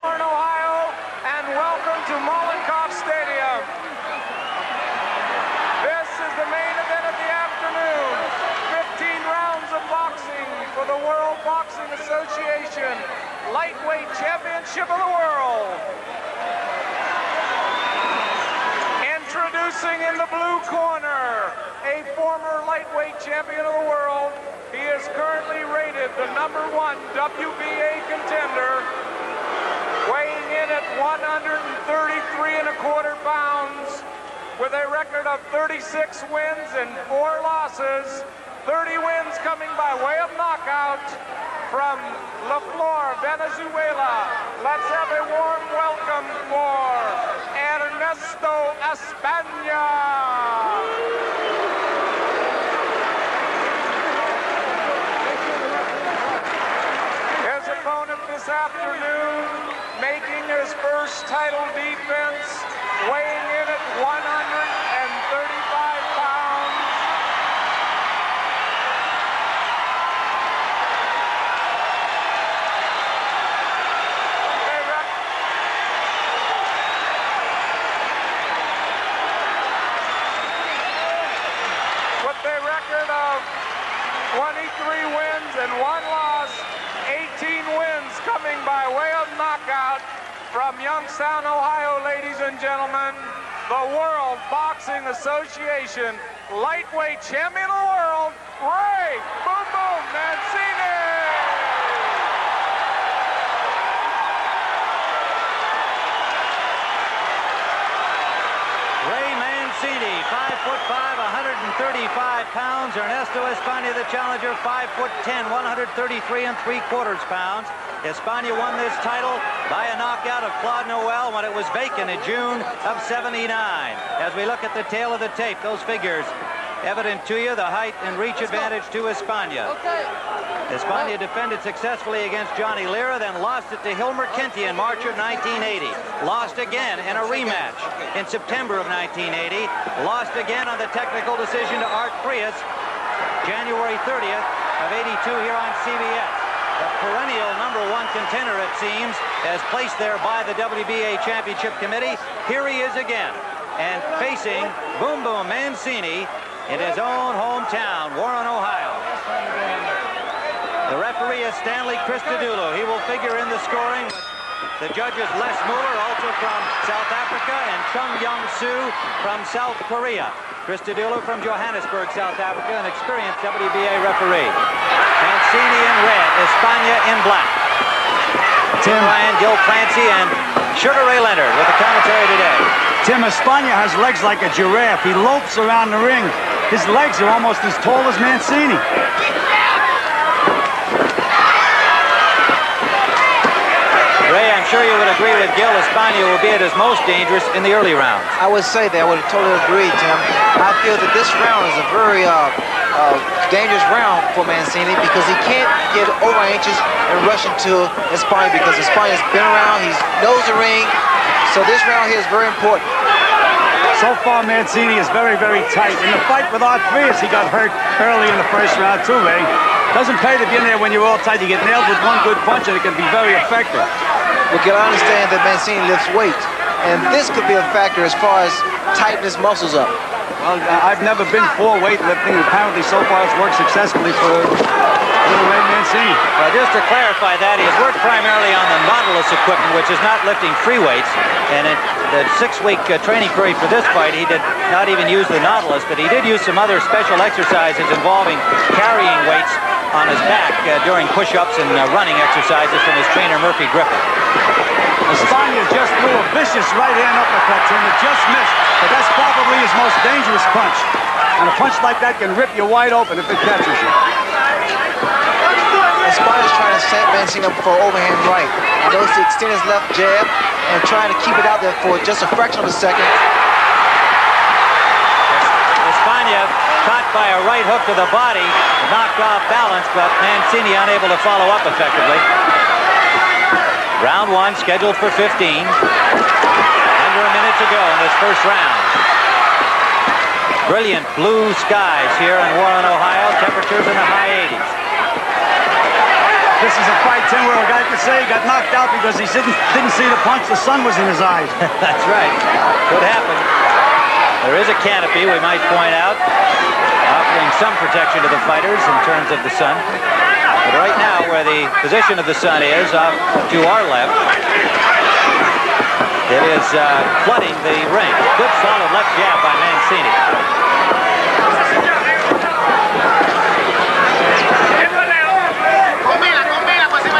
Ohio, and welcome to Mollenkoff Stadium. This is the main event of the afternoon. 15 rounds of boxing for the World Boxing Association Lightweight Championship of the World. Introducing in the blue corner, a former lightweight champion of the world. He is currently rated the #1 WBA contender, weighing in at 133¼ pounds, with a record of 36 wins and 4 losses, 30 wins coming by way of knockout from La Flor, Venezuela. Let's have a warm welcome for Ernesto Espana. His opponent this afternoon, making his first title defense, weighing in at 135 pounds. With a record of 23 wins and 1 loss, 18 wins coming by way of knockout from Youngstown, Ohio, ladies and gentlemen, the World Boxing Association Lightweight Champion of the World, Ray Boom Boom Mancini! Ray Mancini, 5'5", 135 pounds. Ernesto Espana, the challenger, 5'10", 133¾ pounds. Espana won this title by a knockout of Claude Noel when it was vacant in June of '79. As we look at the tail of the tape, those figures evident to you, the height and reach advantage to Espana. Espana defended successfully against Johnny Lira, then lost it to Hilmer Kenty in March of 1980. Lost again in a rematch in September of 1980. Lost again on the technical decision to Art Frias, January 30th of '82 here on CBS. The perennial #1 contender, it seems, as placed there by the WBA Championship Committee. Here he is again, and facing Boom Boom Mancini in his own hometown, Warren, Ohio. The referee is Stanley Christodoulou. He will figure in the scoring. The judges Les Muller, also from South Africa, and Chung Young-soo from South Korea. Christodoulou from Johannesburg, South Africa, an experienced WBA referee. Mancini in red, Espana in black. Tim Ryan, Gil Clancy, and Sugar Ray Leonard with the commentary today. Tim, Espana has legs like a giraffe. He lopes around the ring. His legs are almost as tall as Mancini. Ray, I'm sure you would agree with Gil. Espana will be at his most dangerous in the early rounds. I would say that. I would totally agree, Tim. I feel that this round is a very dangerous round for Mancini because he can't get over inches and rush into Espana because Espana's been around, he knows the ring. So this round here is very important. So far, Mancini is very, very tight. In the fight with Art Frias, he got hurt early in the first round too, Ray. Doesn't pay to be in there when you're all tight. You get nailed with one good punch and it can be very effective. Well, Gil, I understand that Mancini lifts weight, and this could be a factor as far as tightening his muscles up. Well, I've never been for weightlifting. Apparently, so far, it's worked successfully for little Ray Mancini. Well, just to clarify that, he has worked primarily on the Nautilus equipment, which is not lifting free weights. And in the 6-week training period for this fight, he did not even use the Nautilus, but he did use some other special exercises involving carrying weights on his back during push-ups and running exercises from his trainer, Murphy Griffin. Espana just threw a vicious right-hand uppercut to him. It just missed, but that's probably his most dangerous punch. And a punch like that can rip you wide open if it catches you. Espana's trying to set Mancini up for overhand right. I notice he extend his left jab and trying to keep it out there for just a fraction of a second. Espana caught by a right hook to the body, knocked off balance, but Mancini unable to follow up effectively. Round 1 scheduled for 15. Under a minute to go in this first round. Brilliant blue skies here in Warren, Ohio. Temperatures in the high 80s. This is a fight, Tim, where a guy could say he got knocked out because he didn't see the punch. The sun was in his eyes. That's right. Could happen. There is a canopy, we might point out, offering some protection to the fighters in terms of the sun. But right now, where the position of the sun is, off to our left, it is flooding the ring. Good solid left jab by Mancini.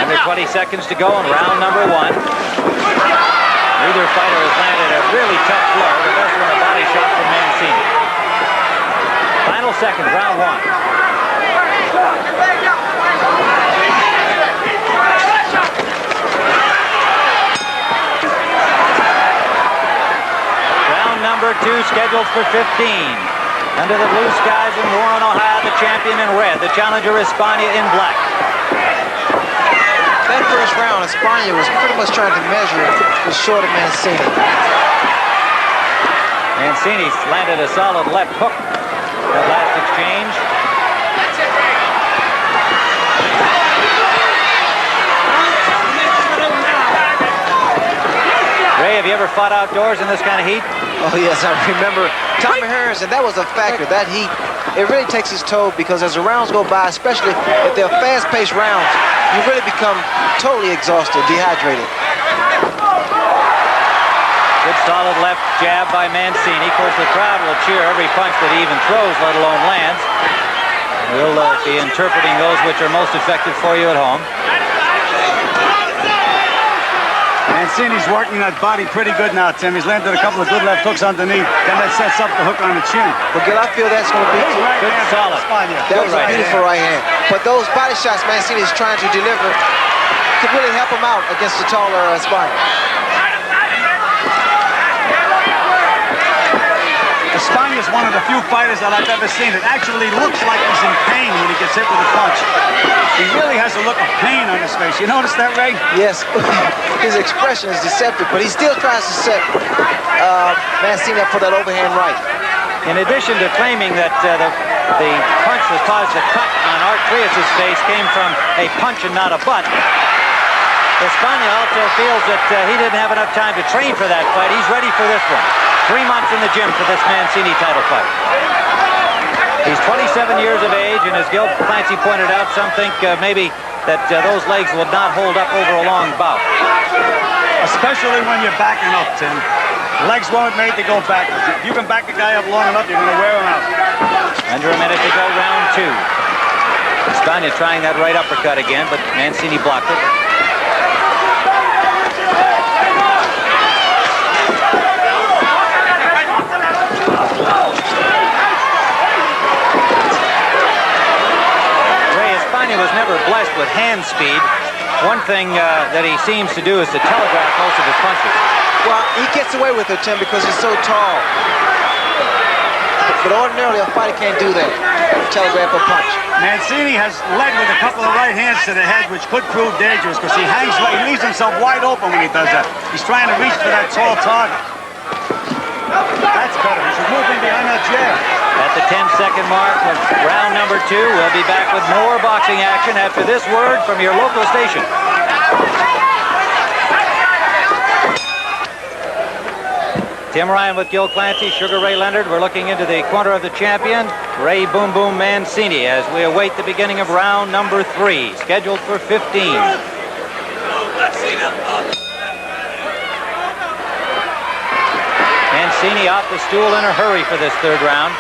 Under 20 seconds to go in round number 1. Neither fighter has landed a really tough blow. The best one, a body shot from Mancini. Final seconds, round 1. Round number 2 scheduled for 15. Under the blue skies in Warren, Ohio, the champion in red, the challenger Espana in black. That first round, Espana was pretty much trying to measure the short of Mancini. Mancini landed a solid left hook that last exchange. Ray, have you ever fought outdoors in this kind of heat? Oh, yes, I remember Tommy Hearns, and that was a factor. That heat, it really takes its toll because as the rounds go by, especially if they're fast-paced rounds, you really become totally exhausted, dehydrated. Good solid left jab by Mancini. Of course, the crowd will cheer every punch that he even throws, let alone lands. We'll be interpreting those which are most effective for you at home. Mancini's working that body pretty good now, Tim. He's landed a couple of good left hooks underneath. Then that sets up the hook on the chin. But Gil, I feel that's going to be good, solid. That was a beautiful right hand. But those body shots Mancini is trying to deliver could really help him out against the taller Espana. Espana is one of the few fighters that I've ever seen that actually looks like he's in pain when he gets hit with a punch. He really has a look of pain on his face. You notice that, Ray? Yes. His expression is deceptive, but he still tries to set Mancini up for that overhand right. In addition to claiming that the punch that caused the cut on Art Trias' face came from a punch and not a butt, Espana also feels that he didn't have enough time to train for that fight. He's ready for this one. 3 months in the gym for this Mancini title fight. He's 27 years of age, and as Gil Clancy pointed out, some think maybe that those legs will not hold up over a long bout. Especially when you're backing up, Tim. Legs weren't made to go backwards. If you can back a guy up long enough, you're going to wear him out. Under a minute to go, round 2. Espana trying that right uppercut again, but Mancini blocked it. Was never blessed with hand speed. One thing that he seems to do is to telegraph most of his punches. Well, he gets away with it, Tim, because he's so tall. But ordinarily, a fighter can't do that. Telegraph a punch. Mancini has led with a couple of right hands to the head, which could prove dangerous because he leaves himself wide open when he does that. He's trying to reach for that tall target. That's better. He should move in behind that jab. At the 10-second mark of round number 2, we'll be back with more boxing action after this word from your local station. Tim Ryan with Gil Clancy, Sugar Ray Leonard. We're looking into the corner of the champion, Ray Boom Boom Mancini, as we await the beginning of round number 3, scheduled for 15. Mancini off the stool in a hurry for this third round.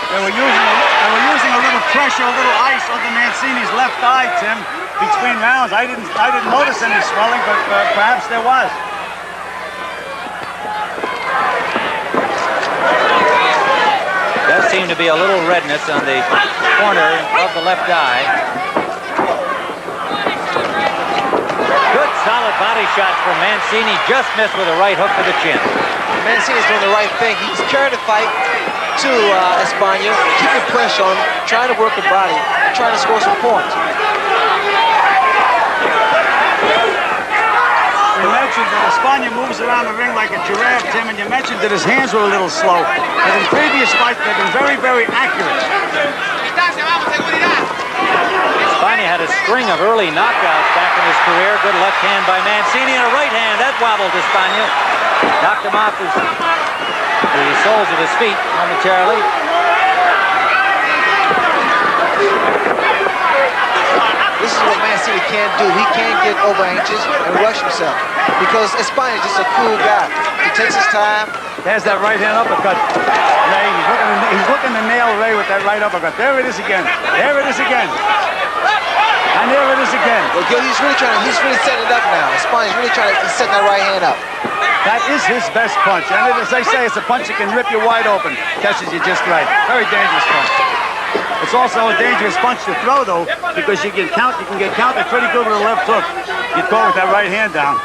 They were using a little pressure, a little ice under Mancini's left eye, Tim, between rounds. I didn't notice any swelling, but perhaps there was. Does seem to be a little redness on the corner of the left eye. Good solid body shots from Mancini. Just missed with a right hook to the chin. Mancini's doing the right thing. He's carrying the fight to Espana, keeping pressure on him, trying to work the body, trying to score some points. You mentioned that Espana moves around the ring like a giraffe, Tim, and you mentioned that his hands were a little slow. But in previous fights, they've been very, very accurate. string of early knockouts back in his career. Good left hand by Mancini and a right hand. That wobbled Espana. Knocked him off the soles of his feet momentarily. This is what Mancini can't do. He can't get over anxious and rush himself because Espana is just a cool guy. He takes his time. There's that right hand uppercut. Ray, he's looking to nail Ray with that right uppercut. There it is again. There it is again. And there it is again. Well, Gil, he's really setting it up now. Espana's really he's setting that right hand up. That is his best punch. And as they say, it's a punch that can rip you wide open. Catches you just right. Very dangerous punch. It's also a dangerous punch to throw, though, because you can get counted pretty good with a left hook. You go with that right hand down.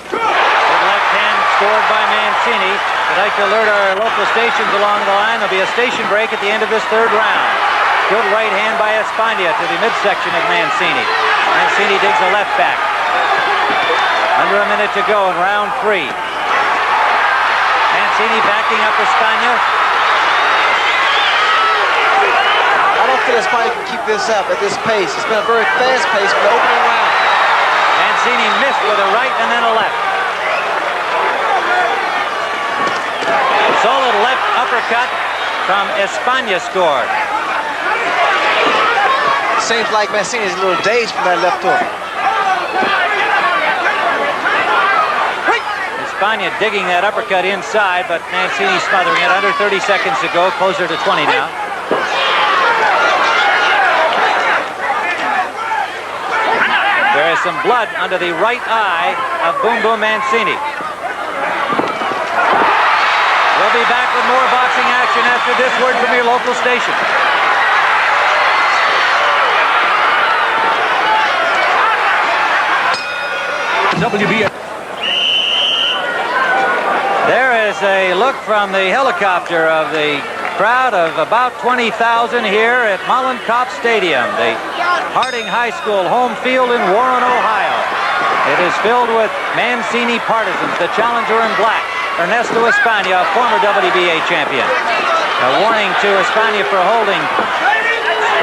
Good left hand scored by Mancini. I'd like to alert our local stations along the line. There'll be a station break at the end of this third round. Good right hand by Espana to the midsection of Mancini. Mancini digs a left back. Under a minute to go in round 3. Mancini backing up Espana. I don't feel Espana can keep this up at this pace. It's been a very fast pace for the opening round. Mancini missed with a right and then a left. Solid left uppercut from Espana scored. Seems like Mancini is a little dazed from that left hook. Espana digging that uppercut inside, but Mancini smothering it. Under 30 seconds to go, closer to 20 now. There is some blood under the right eye of Boom Boom Mancini. We'll be back with more boxing action after this word from your local station. WBC. There is a look from the helicopter of the crowd of about 20,000 here at Mollenkopf Stadium, the Harding High School home field in Warren, Ohio. It is filled with Mancini partisans. The challenger in black, Ernesto Espana, a former WBA champion. A warning to Espana for holding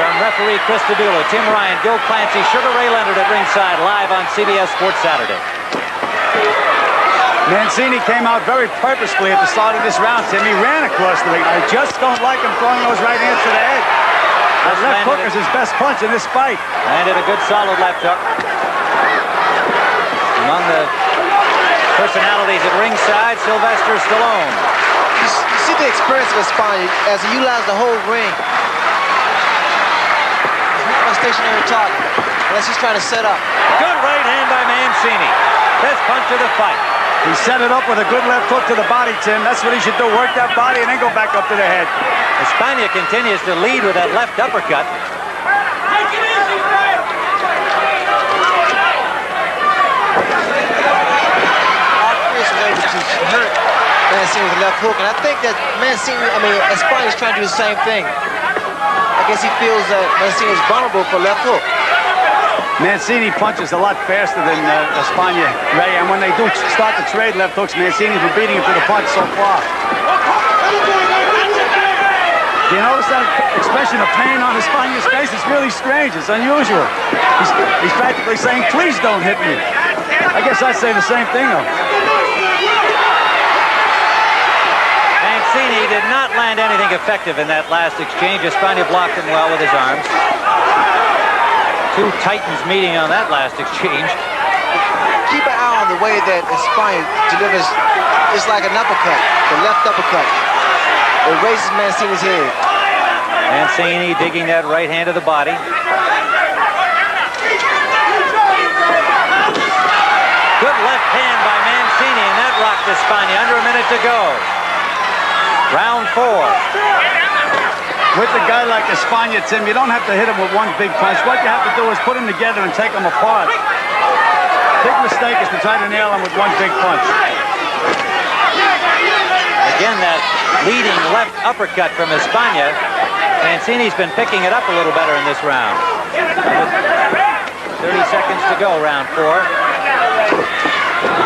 from referee Chris Padula, Tim Ryan, Gil Clancy, Sugar Ray Leonard at ringside, live on CBS Sports Saturday. Mancini came out very purposefully at the start of this round, Tim. He ran across the ring. I just don't like him throwing those right hands to the head. That left hook is his best punch in this fight. Landed a good solid left hook. Among the personalities at ringside, Sylvester Stallone. You see the experience of Espana as he utilizes the whole ring. He's not a stationary target unless he's trying to set up. Good right hand by Mancini. Best punch of the fight. He set it up with a good left hook to the body, Tim. That's what he should do. Work that body and then go back up to the head. Espana continues to lead with that left uppercut. Chris was able to hurt Mancini with the left hook, and I think that Espana is trying to do the same thing. I guess he feels that Mancini is vulnerable for left hook. Mancini punches a lot faster than Espana, Ray, and when they do start to trade left hooks, Mancini's been beating him to the punch so far. You notice that expression of pain on Espana's face? It's really strange. It's unusual. He's practically saying, please don't hit me. I guess I'd say the same thing, though. Mancini did not land anything effective in that last exchange. Espana blocked him well with his arms. Two titans meeting on that last exchange. Keep an eye on the way that Espana delivers. It's like an uppercut, the left uppercut. It raises Mancini's head. Mancini digging that right hand to the body. Good left hand by Mancini, and that rocked Espana. Under a minute to go. Round 4. With a guy like Espana, Tim, you don't have to hit him with one big punch. What you have to do is put him together and take him apart. Big mistake is to try to nail him with one big punch. Again, that leading left uppercut from Espana. Mancini's been picking it up a little better in this round. 30 seconds to go, round 4.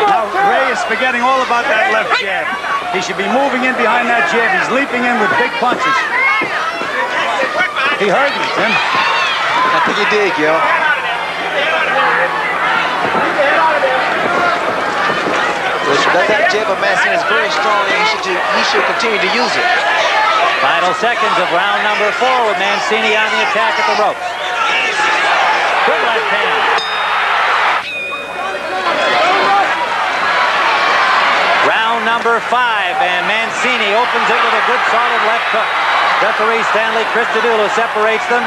Now, Ray is forgetting all about that left jab. He should be moving in behind that jab. He's leaping in with big punches. He heard me, Tim. I think he did, Gil. That jab of Mancini is very strong, and he should continue to use it. Final seconds of round number 4 with Mancini on the attack at the ropes. Good left hand. Round number 5, and Mancini opens it with a good solid left hook. Referee Stanley Christodoulou separates them.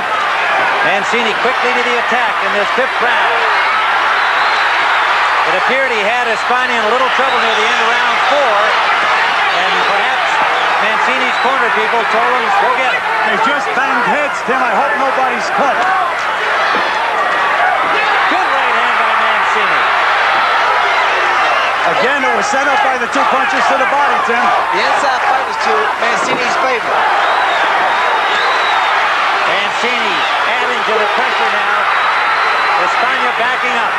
Mancini quickly to the attack in this 5th round. It appeared he had Espana in a little trouble near the end of round 4, and perhaps Mancini's corner people told him, go get it. They just banged heads, Tim. I hope nobody's cut. Good right hand by Mancini. Again, it was set up by the 2 punches to the body, Tim. The inside fight was to Mancini's favor. Mancini adding to the pressure now. Espana backing up.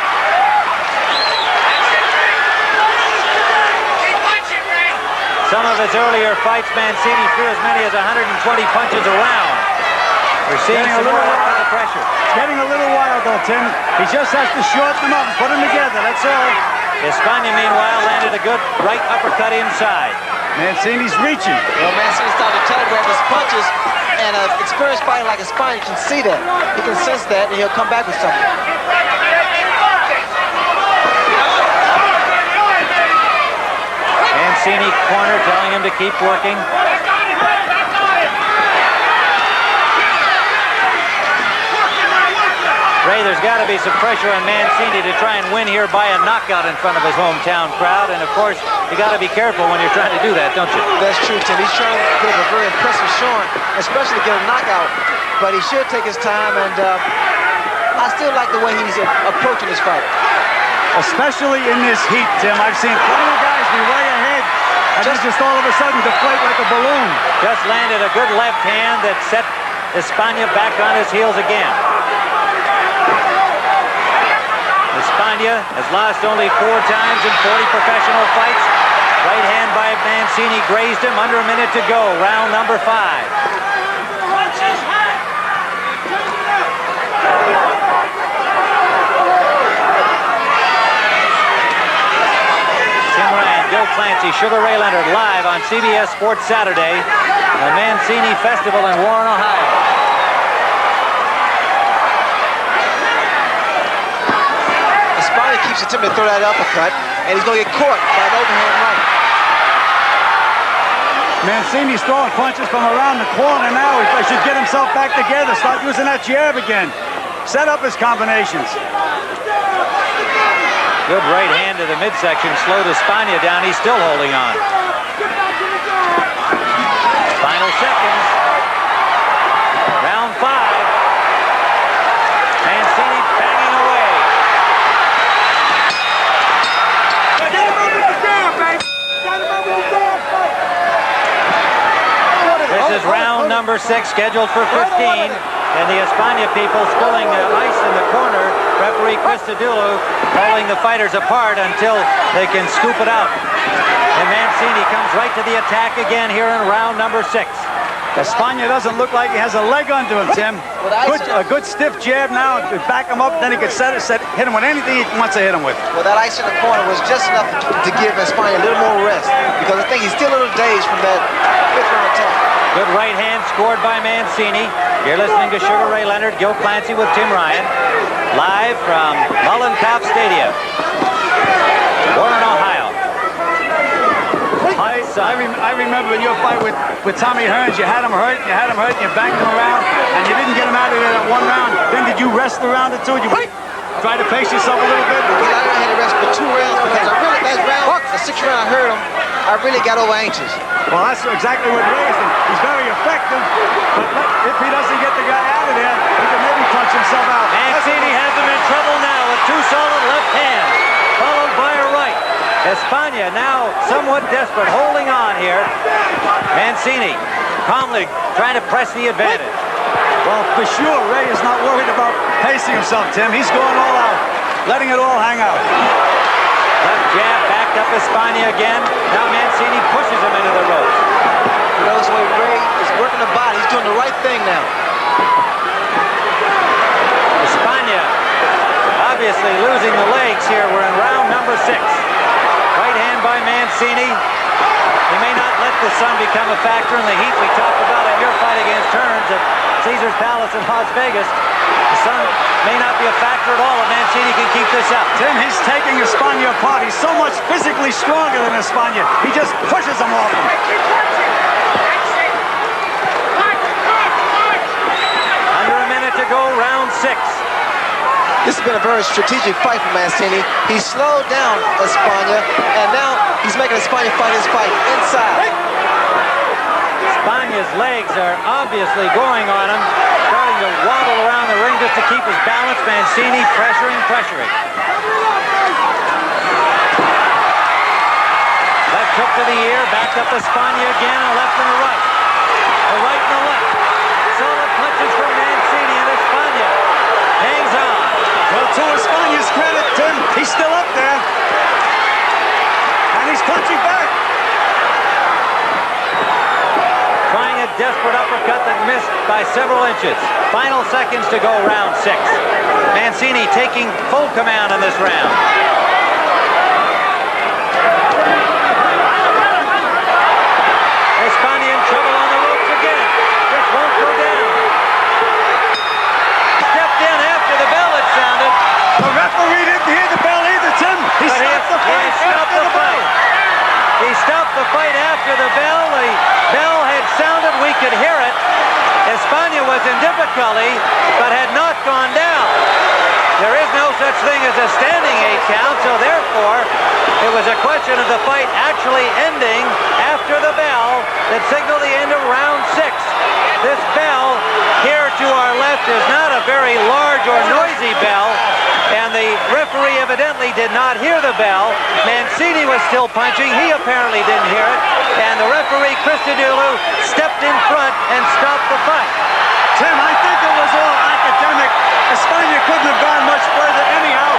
Some of his earlier fights, Mancini threw as many as 120 punches around. We're seeing some more of the pressure. Getting a little wild, though, Tim. He just has to shorten them up and put them together, that's all. Espana, meanwhile, landed a good right uppercut inside. Mancini's reaching. Well, Mancini started to telegraph his punches, and an experienced fighter like Espana can see that. He can sense that, and he'll come back with something. Mancini corner telling him to keep working. Ray, there's got to be some pressure on Mancini to try and win here by a knockout in front of his hometown crowd. And, of course, you got to be careful when you're trying to do that, don't you? That's true, Tim. He's trying to put up a very impressive showing, especially to get a knockout. But he should take his time, and I still like the way he's approaching this fight. Especially in this heat, Tim. I've seen plenty of guys be way ahead and just all of a sudden deflate like a balloon. Just landed a good left hand that set Espana back on his heels again. Espana has lost only 4 times in 40 professional fights. Right hand by Mancini grazed him. Under a minute to go. Round number 5. Gil Clancy, Sugar Ray Leonard live on CBS Sports Saturday, the Mancini Festival in Warren, Ohio. Espana keeps attempting to throw that uppercut, and he's going to get caught by an overhand right. Mancini's throwing punches from around the corner now. He should get himself back together, start using that jab again. Set up his combinations. Good right hand to the midsection, slowed Espana down. He's still holding on. Final seconds. Round 5. Mancini banging away. This is round number 6, scheduled for 15. And the Espana people spilling ice in the corner. Referee Christodoulou pulling the fighters apart until they can scoop it out. And Mancini comes right to the attack again here in round number 6. Espana doesn't look like he has a leg under him, Tim. A good stiff jab now, back him up, then he can hit him with anything he wants to hit him with. Well, that ice in the corner was just enough to give Espana a little more rest, because I think he's still a little dazed from that 5th round attack. Good right hand scored by Mancini. You're listening to Sugar Ray Leonard, Gil Clancy with Tim Ryan, live from Mullencop Stadium, Warren, Ohio. I remember in your fight with Tommy Hearns, you had him hurt, and you banged him around, and you didn't get him out of there that 1 round. Then did you rest the round or 2? Did you try to pace yourself a little bit? Well, I had to rest for 2 rounds because that round, the 6th round I heard him, I really got over anxious. Well, that's exactly what raised him. He's very effective, but if he doesn't get the guy out of there, he can maybe punch himself out. Mancini has him in trouble now with 2 solid left hands, followed by a right. Espana now somewhat desperate, holding on here. Mancini calmly trying to press the advantage. Well, for sure, Ray is not worried about pacing himself, Tim. He's going all out, letting it all hang out. Left jab, backed up Espana again. Now Mancini pushes him into the ropes. You notice the way Ray is working the body. He's doing the right thing now. Espana obviously losing the legs here. We're in round number 6. Right hand by Mancini. He may not let the sun become a factor in the heat we talked about in your fight against Hearns at Caesars Palace in Las Vegas. The sun may not be a factor at all if Mancini can keep this up. Tim, he's taking Espana apart. He's so much physically stronger than Espana. He just pushes him off him. Under a minute to go, round 6. This has been a very strategic fight for Mancini. He slowed down Espana, and now he's making Espana fight his fight inside. Espana's legs are obviously going on him, starting to waddle around the ring just to keep his balance. Mancini pressuring. Left hook to the ear, backed up Espana again, a left and a right. A right and a left. Solid punches from Mancini, and Espana hangs on. Well, to Espana's credit, Tim, he's still up there. And he's punching back. Trying a desperate uppercut that missed by several inches. Final seconds to go, round 6. Mancini taking full command in this round. Espana in trouble on the ropes again. This won't go down. Stepped in after the bell had sounded. The referee didn't hear the bell either, Tim. He stopped the fight. He stopped the fight after the bell. The bell had sounded. We could hear it. Espana was in difficulty, but had not gone down. There is no such thing as a standing 8 count, so therefore it was a question of the fight actually ending after the bell that signaled the end of round 6. This bell here to our left is not a very large or noisy bell, and the referee evidently did not hear the bell. Mancini was still punching. He apparently didn't hear it, and the referee, Christodoulou, stepped in front and stopped the fight.